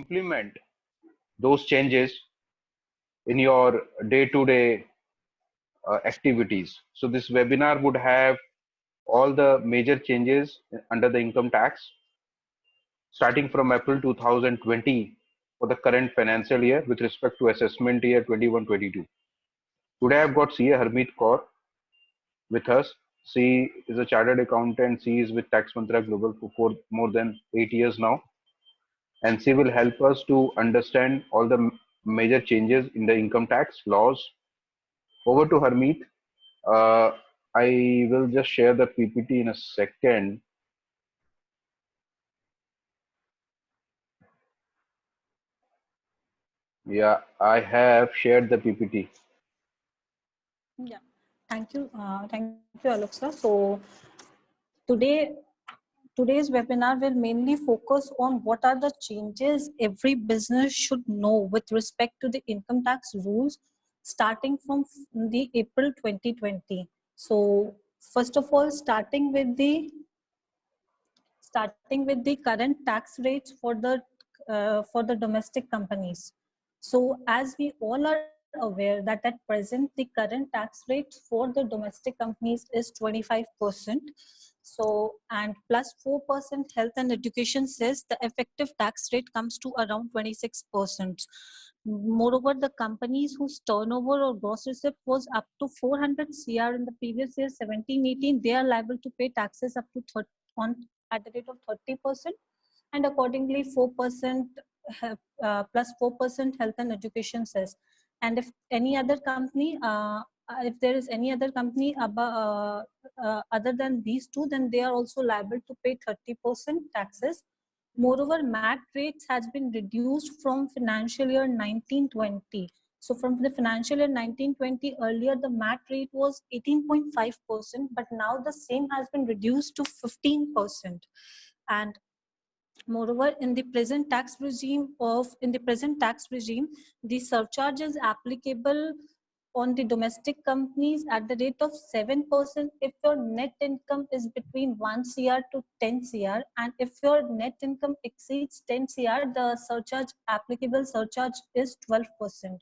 implement those changes in your day-to-day activities. So this webinar would have all the major changes under the income tax starting from April 2020 for the current financial year with respect to assessment year 21-22. Today I've got CA Harmeet Kaur with us. She is a chartered accountant. She is with Tax Mantra Global for more than 8 years now, and she will help us to understand all the major changes in the income tax laws. Over to Harmeet. Uh, I will just share the PPT in a second. Yeah, I have shared the PPT. Yeah, thank you, Alexa. So today, today's webinar will mainly focus on what are the changes every business should know with respect to the income tax rules starting from the April 2020. So first of all, starting with the current tax rates for the domestic companies. So as we all are aware that at present the current tax rate for the domestic companies is 25%. So and plus 4% health and education says the effective tax rate comes to around 26%. Moreover, the companies whose turnover or gross receipt was up to 400 crore in the previous year 17-18, they are liable to pay taxes up to 30 on at the rate of 30%, and accordingly 4% plus 4% health and education cess. And if any other company, if there is any other company other than these two, then they are also liable to pay 30% taxes. Moreover, MAT rates has been reduced from financial year 1920. So from the financial year 1920, earlier the MAT rate was 18.5%, but now the same has been reduced to 15%. And moreover, in the present tax regime, the surcharge is applicable on the domestic companies at the rate of 7% if your net income is between 1 CR to 10 CR, and if your net income exceeds 10 CR, the applicable surcharge is 12%.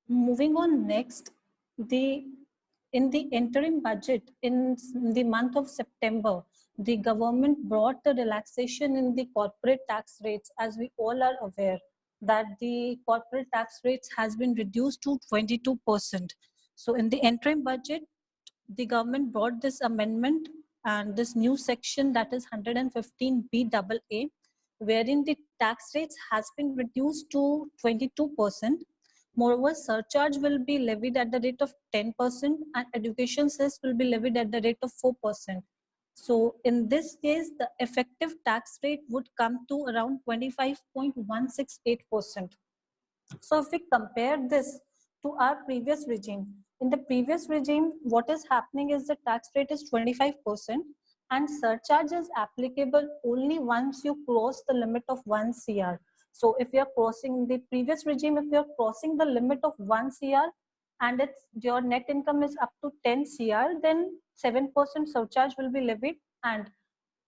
Moving on next, in the interim budget in the month of September, the government brought the relaxation in the corporate tax rates. As we all are aware that the corporate tax rates has been reduced to 22%. So in the interim budget, the government brought this amendment and this new section, that is 115 BAA, wherein the tax rates has been reduced to 22%. Moreover, surcharge will be levied at the rate of 10% and education cess will be levied at the rate of 4%. So in this case, the effective tax rate would come to around 25.168%. So if we compare this to our previous regime, in the previous regime, what is happening is the tax rate is 25% and surcharge is applicable only once you cross the limit of 1 CR. So if you are crossing the previous regime, if you are crossing the limit of 1 CR and your net income is up to 10 CR, then 7% surcharge will be levied. And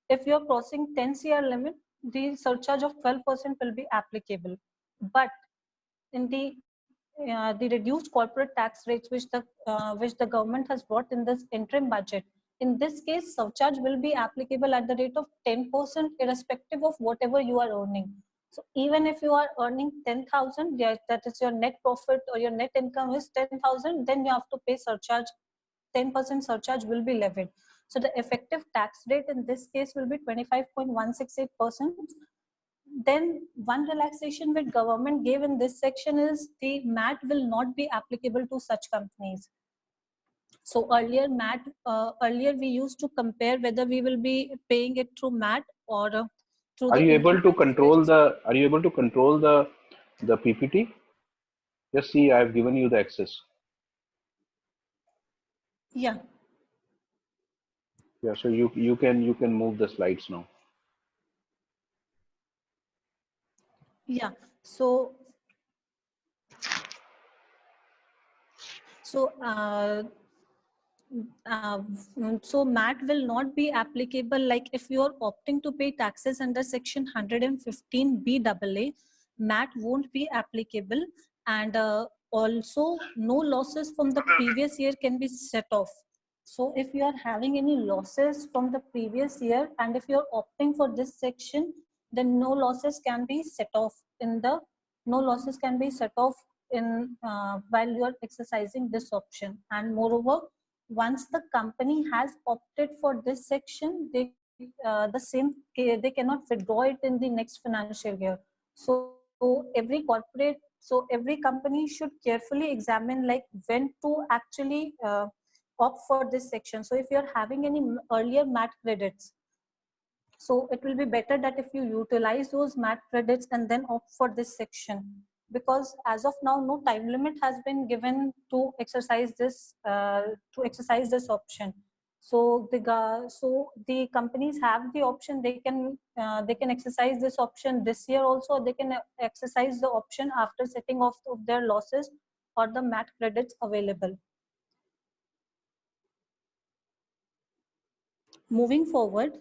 if you are crossing 10 CR limit, the surcharge of 12% will be applicable. But in the reduced corporate tax rates which the government has brought in this interim budget, in this case surcharge will be applicable at the rate of 10% irrespective of whatever you are earning. So even if you are earning 10,000, that is your net profit or your net income is 10,000, then you have to pay surcharge. 10% surcharge will be levied. So the effective tax rate in this case will be 25.168%. Then one relaxation which government gave in this section is the MAT will not be applicable to such companies. So earlier earlier we used to compare whether we will be paying it through MAT or through the. Are you able to control the? Are you able to control the PPT? Just see, I've given you the access. Yeah. Yeah. So you can move the slides now. Yeah. So so MAT will not be applicable. Like if you are opting to pay taxes under section 115 BAA, MAT won't be applicable, and also no losses from the previous year can be set off. So if you are having any losses from the previous year, and if you are opting for this section, then no losses can be set off in the no losses can be set off in while you are exercising this option. And moreover, once the company has opted for this section, they cannot withdraw it in the next financial year. So every company should carefully examine like when to actually opt for this section. So if you're having any earlier MAT credits, so it will be better that if you utilize those MAT credits and then opt for this section, because as of now, no time limit has been given to exercise this option. So the companies have the option. They can exercise this option this year also. They can exercise the option after setting off of their losses or the MAT credits available. Moving forward,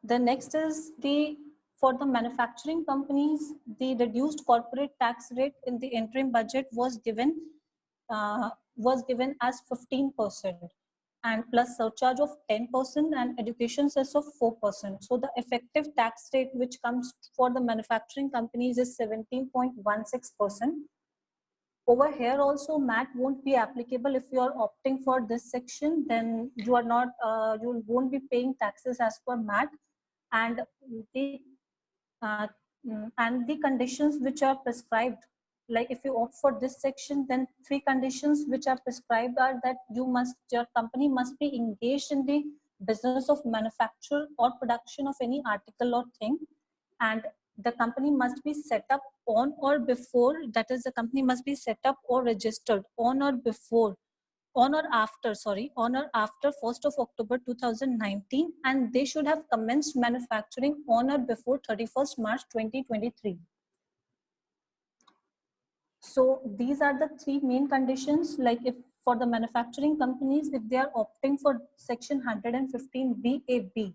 the next is for the manufacturing companies, the reduced corporate tax rate in the interim budget was given as 15%, and plus surcharge of 10% and education cess of 4%. So the effective tax rate which comes for the manufacturing companies is 17.16%. Over here also MAT won't be applicable. If you are opting for this section, then you are not you won't be paying taxes as per MAT. And the uh, and the conditions which are prescribed, like if you opt for this section, then 3 conditions which are prescribed are that your company must be engaged in the business of manufacture or production of any article or thing, and the company must be set up on or before, that is the company must be set up or registered on or after 1st of October 2019, and they should have commenced manufacturing on or before 31st March 2023. So these are the 3 main conditions. Like if for the manufacturing companies, if they are opting for section 115 BAB,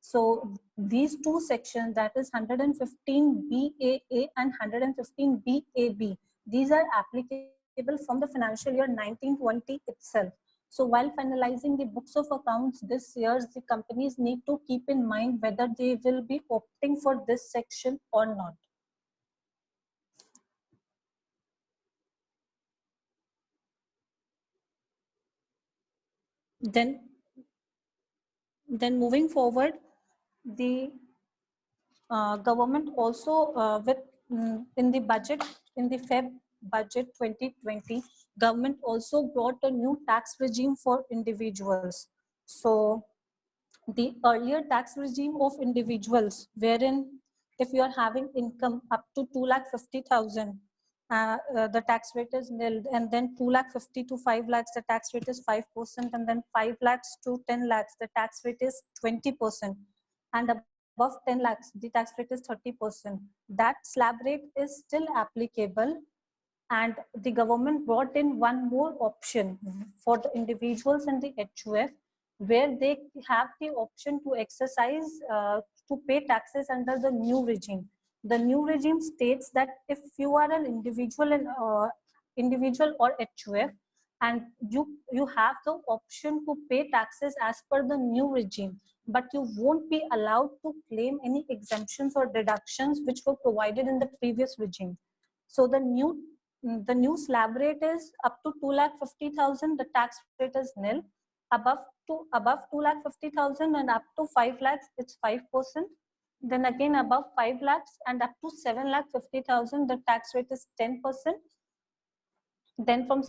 so these 2 sections, that is 115 BAA and 115 BAB, these are applicable from the financial year 1920 itself. So while finalizing the books of accounts this year, the companies need to keep in mind whether they will be opting for this section or not. Then moving forward, the government also in the budget, in the Feb budget 2020, government also brought a new tax regime for individuals. So the earlier tax regime of individuals, wherein if you are having income up to 2,50,000, the tax rate is nil, and then 2,50,000 to 5 lakhs, the tax rate is 5%, and then 5 lakhs to 10 lakhs, the tax rate is 20%, and above 10 lakhs, the tax rate is 30%. That slab rate is still applicable, and the government brought in one more option for the individuals and the HUF, where they have the option to exercise to pay taxes under the new regime. The new regime states that if you are an individual and individual or HUF, and you have the option to pay taxes as per the new regime, but you won't be allowed to claim any exemptions or deductions which were provided in the previous regime. So the new slab rate is up to 2,50,000, the tax rate is nil. Above 2,50,000 and up to 5 lakhs, it's 5%. Then again above 5 lakhs and up to 7,50,000, the tax rate is 10%. Then from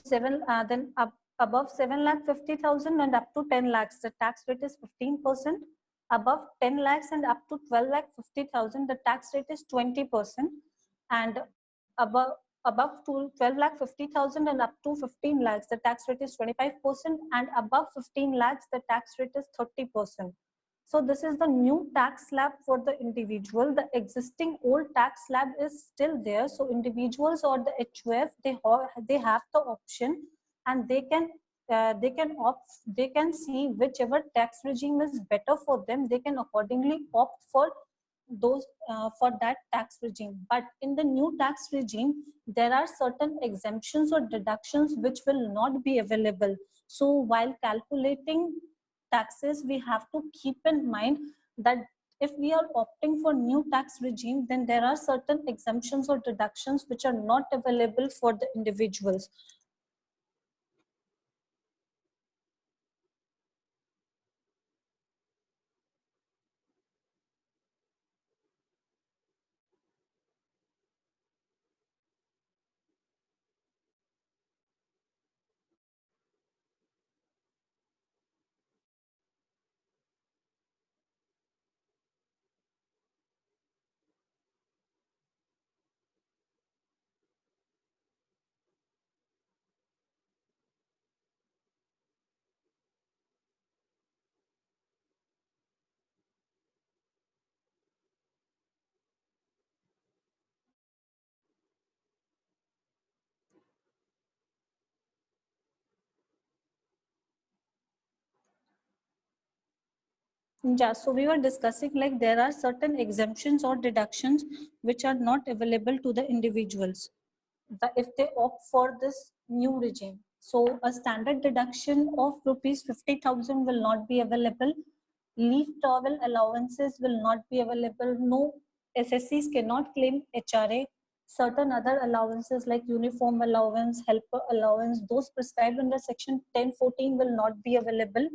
above 7,50,000 and up to 10 lakhs, the tax rate is 15%. Above 10 lakhs and up to 12,50,000, the tax rate is 20%. And above 12,50,000 and up to 15 lakhs, the tax rate is 25%. And above 15 lakhs, the tax rate is 30%. So this is the new tax slab for the individual. The existing old tax slab is still there. So individuals or the HUF, they have the option, and they can see whichever tax regime is better for them. They can accordingly opt for those for that tax regime. But in the new tax regime, there are certain exemptions or deductions which will not be available. So while calculating taxes, we have to keep in mind that if we are opting for new tax regime, then there are certain exemptions or deductions which are not available for the individuals. Yeah, so we were discussing like there are certain exemptions or deductions which are not available to the individuals if they opt for this new regime. So a standard deduction of rupees 50,000 will not be available. Leave travel allowances will not be available. No, SSCs cannot claim HRA. Certain other allowances like uniform allowance, helper allowance, those prescribed under section 1014 will not be available.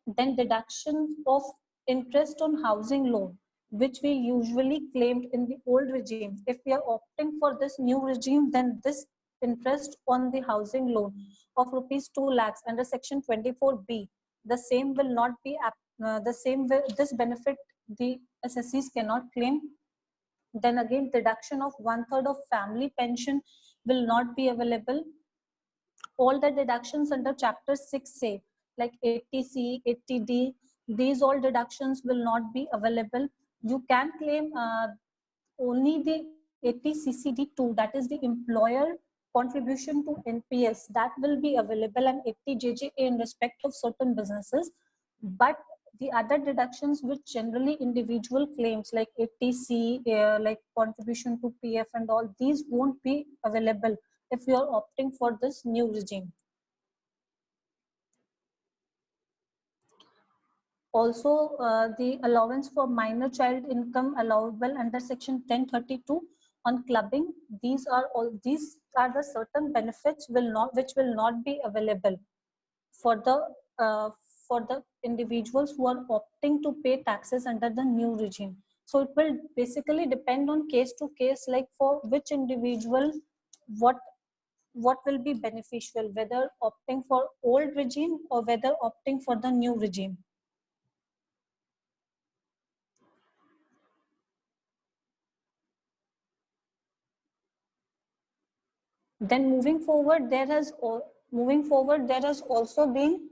Then deduction of interest on housing loan, which we usually claimed in the old regime. If we are opting for this new regime, then this interest on the housing loan of rupees 2 lakhs under section 24B, the same will not be this benefit the SSCs cannot claim. Then again, deduction of 1/3 of family pension will not be available. All the deductions under chapter 6A like 80C, 80D, these all deductions will not be available. You can claim only the 80CCD2, that is the employer contribution to NPS, that will be available, and 80JJA in respect of certain businesses. But the other deductions which generally individual claims like 80C, like contribution to PF and all, these won't be available if you are opting for this new regime. Also, the allowance for minor child income allowable under section 1032 on clubbing, these are the certain benefits which will not be available for the uh, for the individuals who are opting to pay taxes under the new regime. So it will basically depend on case to case, like for which individual what what will be beneficial, whether opting for old regime or whether opting for the new regime. Then moving forward there has also been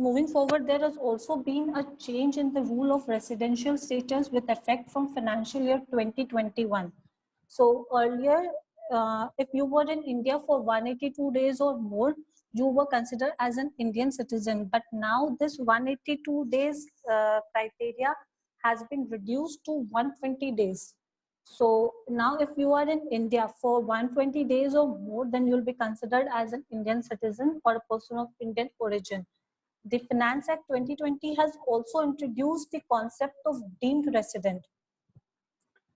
Moving forward, there has also been a change in the rule of residential status with effect from financial year 2021. So earlier, if you were in India for 182 days or more, you were considered as an Indian citizen. But now this 182 days criteria has been reduced to 120 days. So now if you are in India for 120 days or more, then you'll be considered as an Indian citizen or a person of Indian origin. The Finance Act 2020 has also introduced the concept of deemed resident.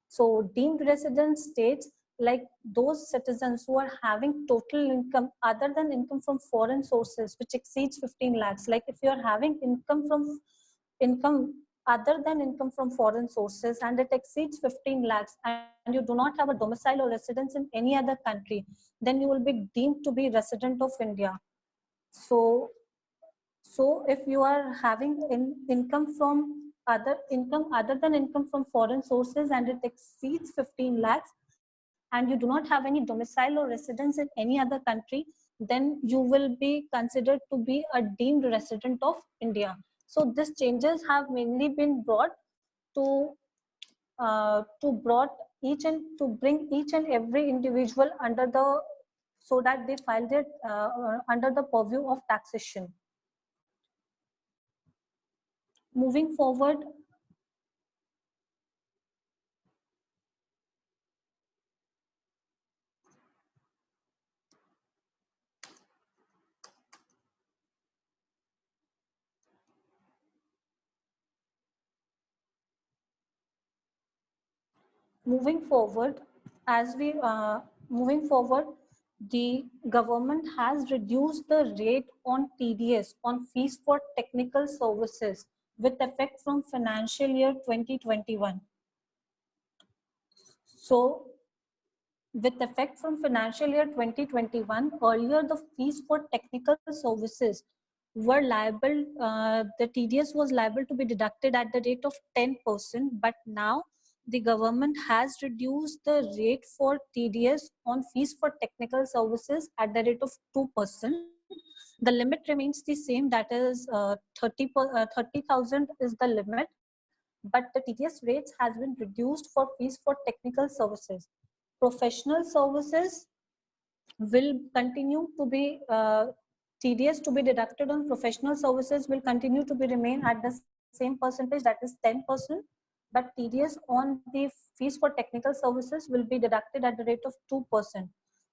So deemed resident states like those citizens who are having total income other than income from foreign sources which exceeds 15 lakhs. Like if you are having income other than income from foreign sources and it exceeds 15 lakhs and you do not have a domicile or residence in any other country, then you will be deemed to be resident of India. So if you are having income from other than income from foreign sources and it exceeds 15 lakhs and you do not have any domicile or residence in any other country, then you will be considered to be a deemed resident of India. So these changes have mainly been brought to brought each and to bring each and every individual under the, so that they filed it under the purview of taxation. Moving forward, moving forward, as we moving forward, the government has reduced the rate on TDS on fees for technical services with effect from financial year 2021. So with effect from financial year 2021, earlier the fees for technical services were liable, the TDS was liable to be deducted at the rate of 10%, but now the government has reduced the rate for TDS on fees for technical services at the rate of 2%. The limit remains the same, that is 30,000 is the limit, but the TDS rates has been reduced for fees for technical services. Professional services will continue to be TDS to be deducted on professional services will continue to be remain at the same percentage, that is 10%, but TDS on the fees for technical services will be deducted at the rate of 2%.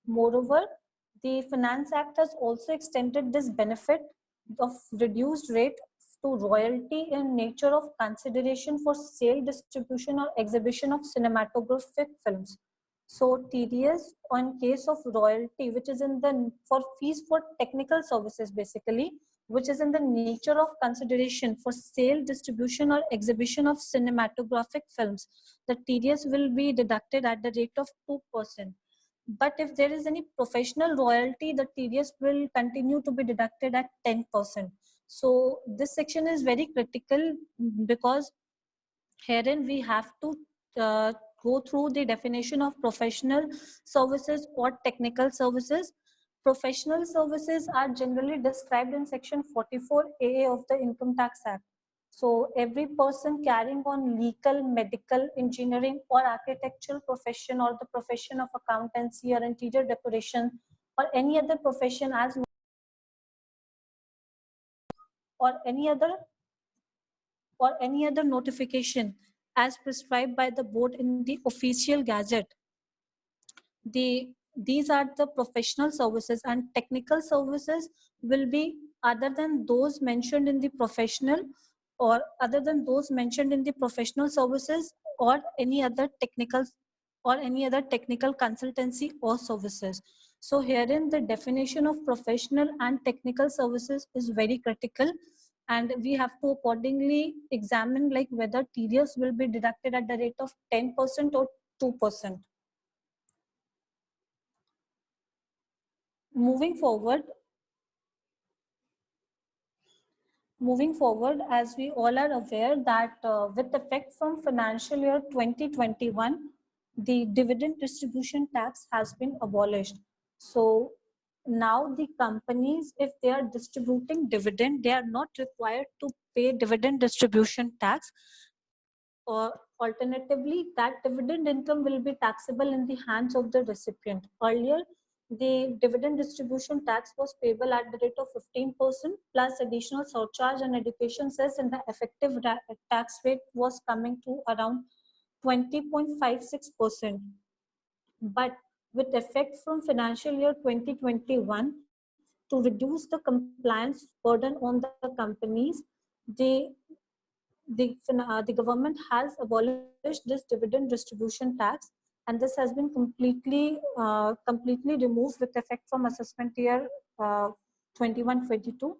Moreover, the Finance Act has also extended this benefit of reduced rate to royalty in nature of consideration for sale, distribution or exhibition of cinematographic films. So TDS on case of royalty, which is in the for fees for technical services basically, which is in the nature of consideration for sale, distribution or exhibition of cinematographic films, the TDS will be deducted at the rate of 2%. But if there is any professional royalty, the TDS will continue to be deducted at 10%. So this section is very critical because herein we have to uh, go through the definition of professional services or technical services. Professional services are generally described in section 44A of the Income Tax Act. So every person carrying on legal, medical, engineering or architectural profession, or the profession of accountancy or interior decoration or any other profession as or any other or any other notification as prescribed by the board in the official gazette. These are the professional services, and technical services will be other than those mentioned in the professional or other than those mentioned in the professional services or any other technical consultancy or services. So herein the definition of professional and technical services is very critical, and we have to accordingly examine like whether TDS will be deducted at the rate of 10% or 2%. Moving forward, as we all are aware that with effect from financial year 2021, the dividend distribution tax has been abolished. So now the companies, if they are distributing dividend, they are not required to pay dividend distribution tax, or alternatively, that dividend income will be taxable in the hands of the recipient. Earlier, the dividend distribution tax was payable at the rate of 15% plus additional surcharge and education cess, and the effective tax rate was coming to around 20.56%. But with effect from financial year 2021, to reduce the compliance burden on the companies, they the government has abolished this dividend distribution tax, and this has been completely removed with effect from assessment year 21-22.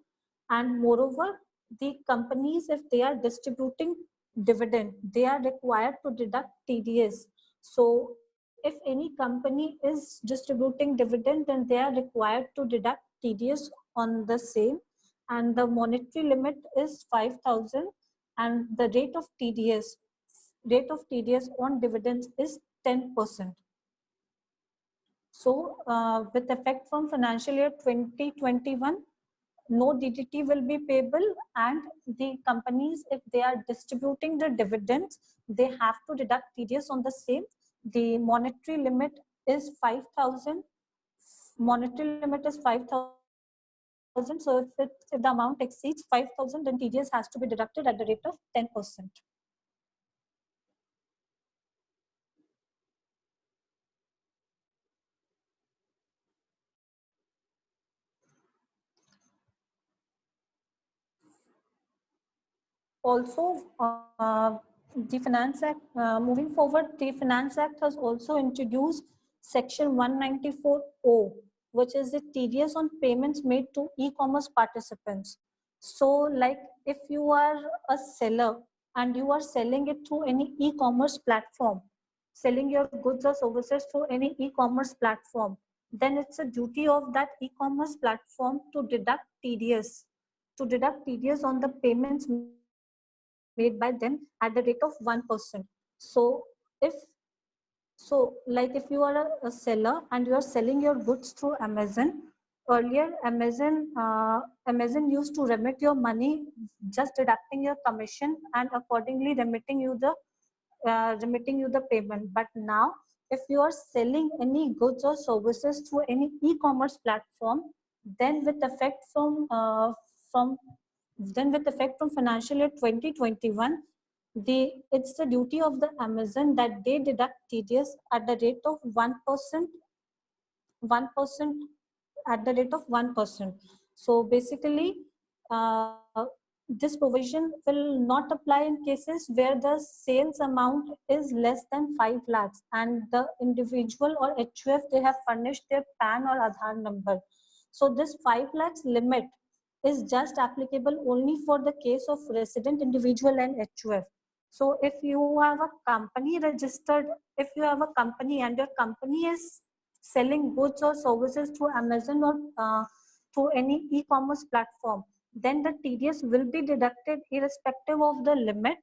And moreover, the companies, if they are distributing dividend, they are required to deduct TDS. So if any company is distributing dividend, then they are required to deduct TDS on the same, and the monetary limit is 5,000, and the rate of TDS on dividends is 10%. So with effect from financial year 2021, no DDT will be payable, and the companies, if they are distributing the dividends, they have to deduct TDS on the same. The monetary limit is 5,000. Monetary limit is 5,000. So if the amount exceeds 5,000, then TDS has to be deducted at the rate of 10%. Also, the Finance Act, moving forward, the Finance Act has also introduced Section 194O, which is the TDS on payments made to e-commerce participants. So, like if you are a seller and you are selling it through any e-commerce platform, selling your goods or services through any e-commerce platform, then it's a duty of that e-commerce platform to deduct TDS, on the payments made by them at the rate of 1%. So if like if you are a seller and you are selling your goods through Amazon, earlier Amazon used to remit your money, just deducting your commission and accordingly remitting you the payment. But now, if you are selling any goods or services through any e-commerce platform, then with effect from financial year 2021, it's the duty of the Amazon that they deduct TDS at the rate of 1%, 1% at the rate of 1%. So basically, this provision will not apply in cases where the sales amount is less than 5 lakhs and the individual or HUF, they have furnished their PAN or Aadhaar number. So this 5 lakhs limit is just applicable only for the case of resident individual and HUF. So if you have a company registered, if you have a company and your company is selling goods or services through Amazon or through any e-commerce platform, then the TDS will be deducted irrespective of the limit.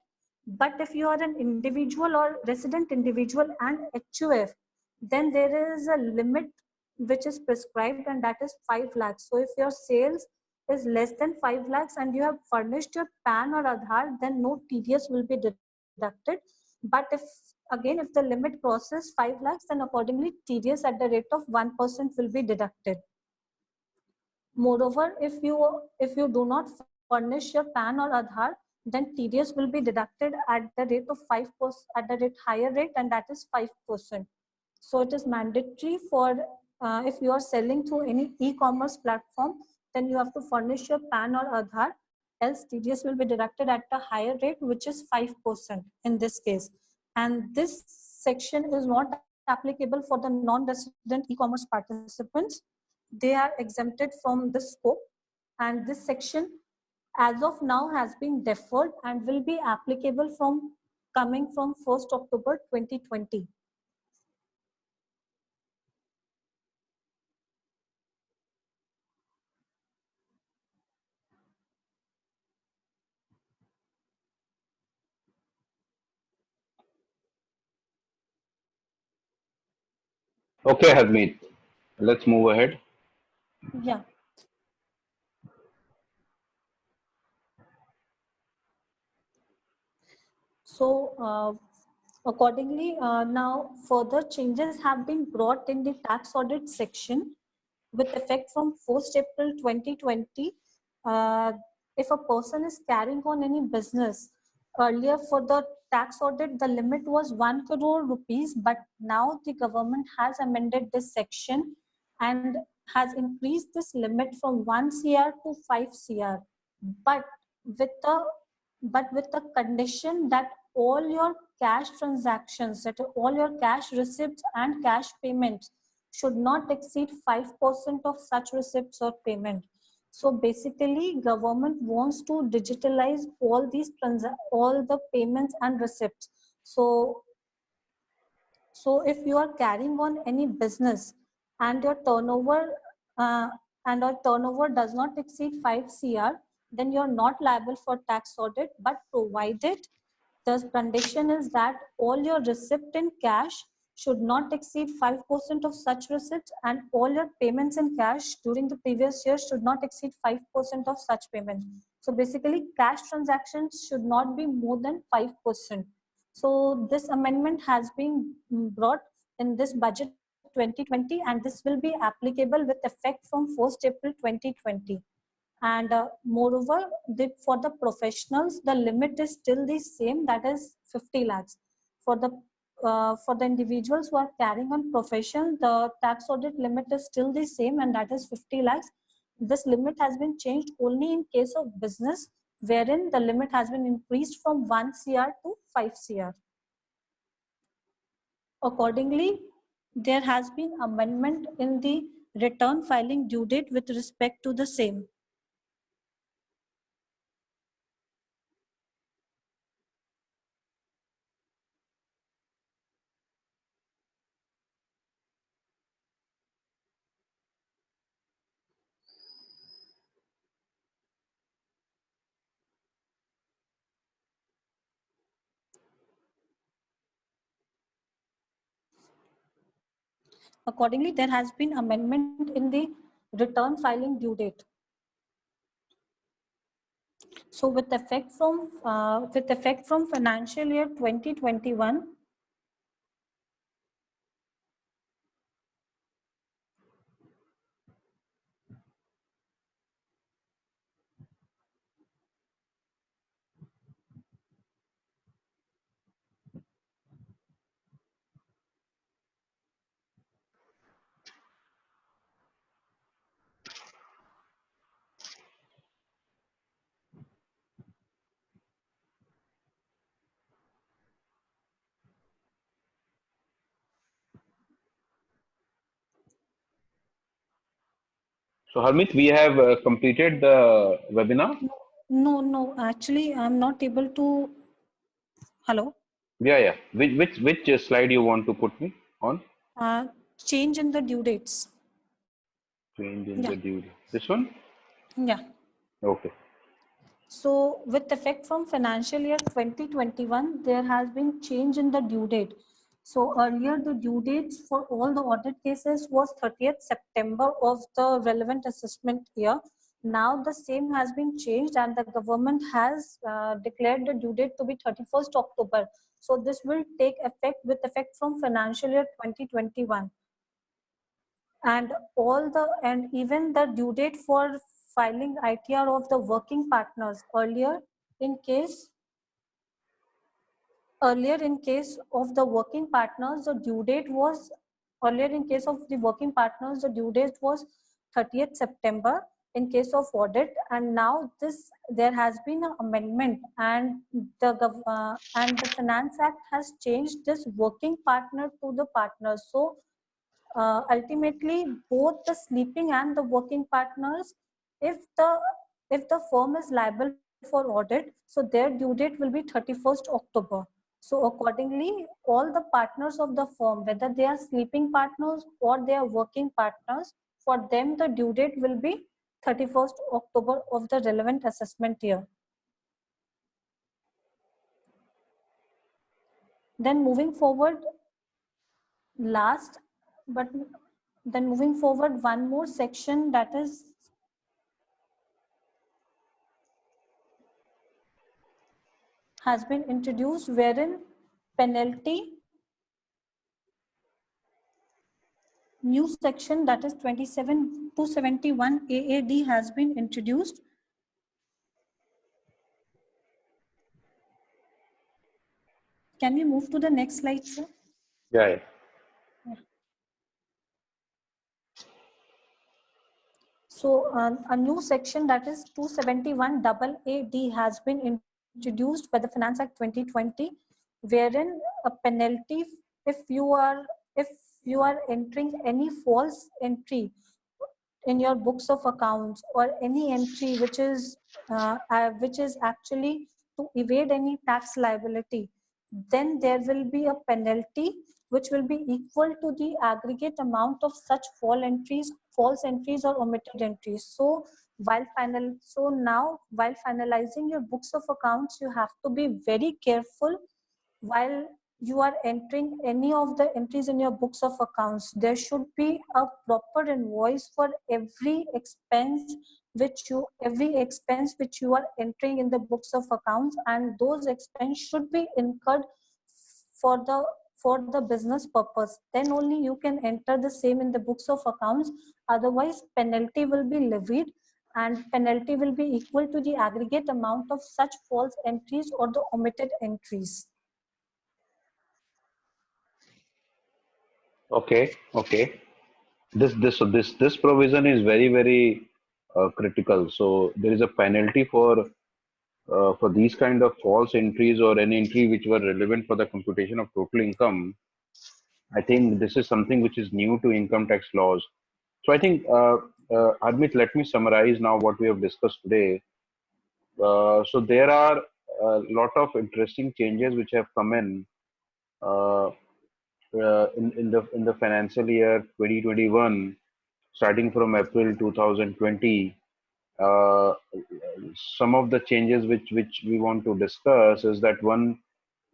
But if you are an individual or resident individual and HUF, then there is a limit which is prescribed, and that is 5 lakhs. So if your sales is less than 5 lakhs and you have furnished your PAN or Aadhaar, then no TDS will be deducted. But if the limit crosses 5 lakhs, then accordingly TDS at the rate of 1% will be deducted. Moreover, if you do not furnish your PAN or Aadhaar, then TDS will be deducted at the rate of 5%, at the higher rate, and that is 5%. So it is mandatory for if you are selling through any e-commerce platform, then you have to furnish your PAN or Aadhaar, else TDS will be deducted at a higher rate, which is 5% in this case. And this section is not applicable for the non-resident e-commerce participants. They are exempted from the scope, and this section as of now has been deferred and will be applicable from coming from 1st October 2020. Okay, Harmeet, let's move ahead. Yeah. So accordingly, now further changes have been brought in the tax audit section with effect from 1st April 2020. If a person is carrying on any business, earlier for the tax audit, the limit was 1 crore rupees, but now the government has amended this section and has increased this limit from 1 CR to 5 CR. But with the condition that all your cash transactions, that all your cash receipts and cash payments should not exceed 5% of such receipts or payment. So basically, government wants to digitalize all these all the payments and receipts. So if you are carrying on any business and your turnover does not exceed 5 CR, then you're not liable for tax audit, but provided the condition is that all your receipt in cash should not exceed 5% of such receipts, and all your payments in cash during the previous year should not exceed 5% of such payment. So basically, cash transactions should not be more than 5%. So this amendment has been brought in this budget 2020, and this will be applicable with effect from 1st April 2020. And moreover, for the professionals, the limit is still the same, that is 50 lakhs. For the individuals who are carrying on profession, the tax audit limit is still the same, and that is 50 lakhs. This limit has been changed only in case of business, wherein the limit has been increased from 1 CR to 5 CR. Accordingly, there has been amendment in the return filing due date with respect to the same. Accordingly, there has been amendment in the return filing due date. So with effect from financial year 2021, So Harmeet, we have completed the webinar. no, actually, I'm not able to. Hello. Yeah, yeah. Which slide you want to put me on? Uh, Change in the due dates. Change in Yeah. the due. This one? Yeah. Okay. So with effect from financial year 2021, there has been change in the due date. So earlier the due dates for all the audit cases was 30th September of the relevant assessment year. Now the same has been changed, and the government has declared the due date to be 31st October. So this will take effect with effect from financial year 2021. And even the due date for filing ITR of the working partners in case earlier in case of the working partners the due date was earlier in case of the working partners the due date was 30th September in case of audit, and now there has been an amendment, and the Finance Act has changed this working partner to the partner. So ultimately both the sleeping and the working partners, if the firm is liable for audit, so their due date will be 31st October. So accordingly, all the partners of the firm, whether they are sleeping partners or they are working partners, for them the due date will be 31st October of the relevant assessment year. Then moving forward, last but then moving forward, one more section that is has been introduced, wherein penalty new section that is 271 AAD has been introduced. Can we move to the next slide, sir? Yeah, yeah. So a new section that is 271 AAD has been introduced by the Finance Act 2020, wherein a penalty if you are entering any false entry in your books of accounts, or any entry which is actually to evade any tax liability, then there will be a penalty which will be equal to the aggregate amount of such false entries or omitted entries. So So now while finalizing your books of accounts, you have to be very careful while you are entering any of the entries in your books of accounts. There should be a proper invoice for every expense which you are entering in the books of accounts, and those expense should be incurred for the business purpose. Then only you can enter the same in the books of accounts. Otherwise penalty will be levied, and penalty will be equal to the aggregate amount of such false entries or the omitted entries. Okay. This provision is very critical. So there is a penalty for these kind of false entries or any entry which were relevant for the computation of total income. I think this is something which is new to income tax laws. So I think, Harmeet, let me summarize now what we have discussed today. So there are a lot of interesting changes which have come uh, in the financial year 2021, starting from April 2020. Uh, some of the changes which we want to discuss is that one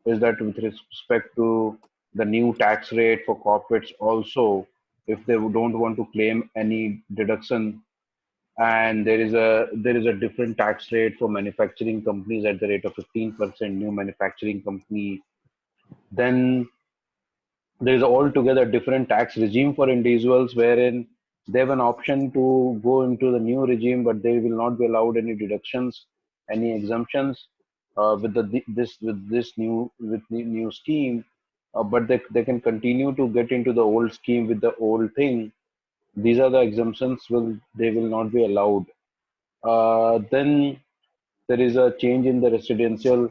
is that with respect to the new tax rate for corporates also, if they don't want to claim any deduction, and there is a different tax rate for manufacturing companies at the rate of 15%, new manufacturing company. Then there is altogether different tax regime for individuals wherein they have an option to go into the new regime, but they will not be allowed any deductions, any exemptions with the new scheme. But they can continue to get into the old scheme with the old thing. These are the exemptions will they will not be allowed. Then there is a change in the residential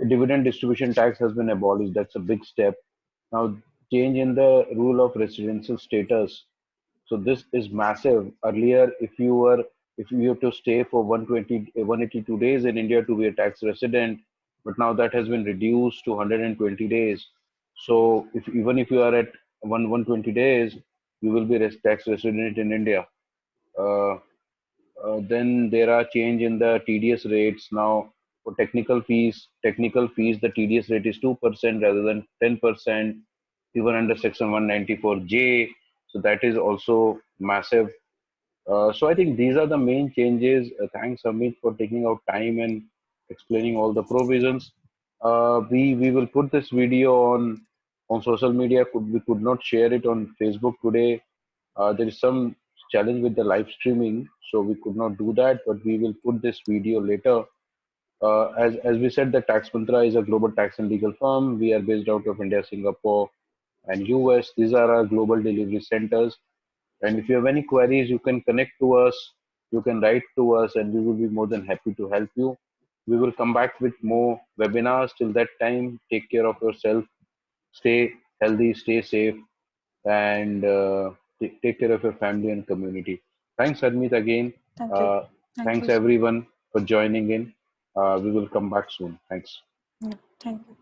dividend distribution tax has been abolished. That's a big step. Now, change in the rule of residential status. So this is massive. Earlier, if you have to stay for 182 days in India to be a tax resident, but now that has been reduced to 120 days. So even if you are at 120 days, you will be tax resident in India. Uh, then there are change in the TDS rates now. For technical fees, the TDS rate is 2% rather than 10%, even under Section 194J. So that is also massive. So I think these are the main changes. Thanks, Amit, for taking out time and explaining all the provisions. We will put this video on social media. We could not share it on Facebook today. There is some challenge with the live streaming, so we could not do that. But we will put this video later. As we said, the Tax Mantra is a global tax and legal firm. We are based out of India, Singapore, and US. These are our global delivery centers. And if you have any queries, you can connect to us, you can write to us, and we will be more than happy to help you. We will come back with more webinars. Till that time, take care of yourself, stay healthy, stay safe, and take care of your family and community. Thanks, Harmeet, again. Thank you. Uh, Thank Thanks, you. everyone, for joining in. We will come back soon. Thanks. Yeah, thank you.